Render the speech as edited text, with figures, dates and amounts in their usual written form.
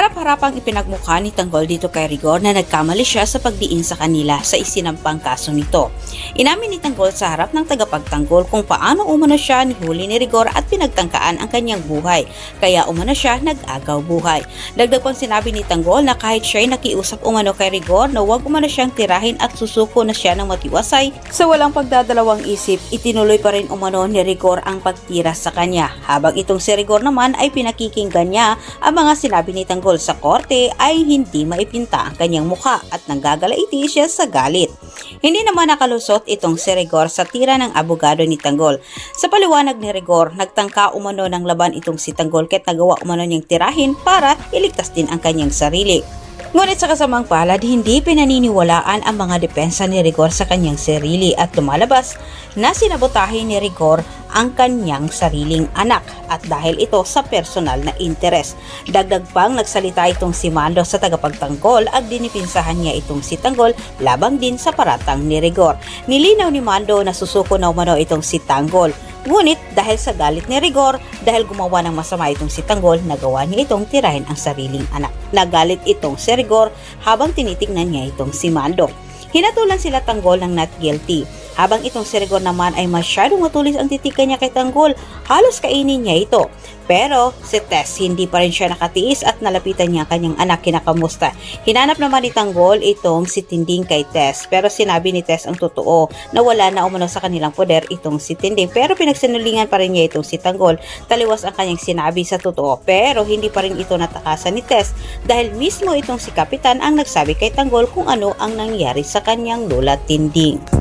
Harap-harapang ipinagmukha ni Tanggol dito kay Rigor na nagkamali siya sa pagdiin sa kanila sa isinampang kaso nito. Inamin ni Tanggol sa harap ng tagapagtanggol kung paano umano siya nihuli ni Rigor at pinagtangkaan ang kanyang buhay, kaya umano siya nag-agaw buhay. Dagdag pang sinabi ni Tanggol na kahit siya'y nakiusap umano kay Rigor na huwag umano siyang tirahin at susuko na siya ng matiwasay, sa walang pagdadalawang isip, itinuloy pa rin umano ni Rigor ang pagtira sa kanya, habang itong si Rigor naman ay pinakikinggan niya ang mga sinabi ni Tanggol sa korte ay hindi maipinta ang kanyang mukha at nanggagalaiti siya sa galit. Hindi naman nakalusot itong si Rigor sa tira ng abogado ni Tanggol. Sa paliwanag ni Rigor, nagtangka umano ng laban itong si Tanggol kahit nagawa umano niyang tirahin para iligtas din ang kanyang sarili. Ngunit sa kasamang palad, hindi pinaniniwalaan ang mga depensa ni Rigor sa kanyang sarili at lumalabas na sinabotahin ni Rigor ang kanyang sariling anak at dahil ito sa personal na interes. Dagdag pang nagsalita itong si Mando sa tagapagtanggol at dinipinsahan niya itong si Tanggol labang din sa paratang ni Rigor. Nilinaw ni Mando na susuko na umano itong si Tanggol. Ngunit dahil sa galit ni Rigor, dahil gumawa ng masama itong si Tanggol, nagawa niya itong tirahin ang sariling anak. Nagalit itong si Rigor habang tinitingnan niya itong si Mando. Hinatulan sila Tanggol ng not guilty. Habang itong si Rigor naman ay masyadong matulis ang titikan niya kay Tanggol, halos kainin niya ito. Pero si Tess hindi pa rin siya nakatiis at nalapitan niya ang kanyang anak kinakamusta. Hinanap naman ni Tanggol itong si Tinding kay Tess, pero sinabi ni Tess ang totoo na wala na umano sa kanilang poder itong si Tinding, pero pinagsinulingan pa rin niya itong si Tanggol. Taliwas ang kanyang sinabi sa totoo, pero hindi pa rin ito natakasan ni Tess dahil mismo itong si Kapitan ang nagsabi kay Tanggol kung ano ang nangyari sa kanyang lola Tinding.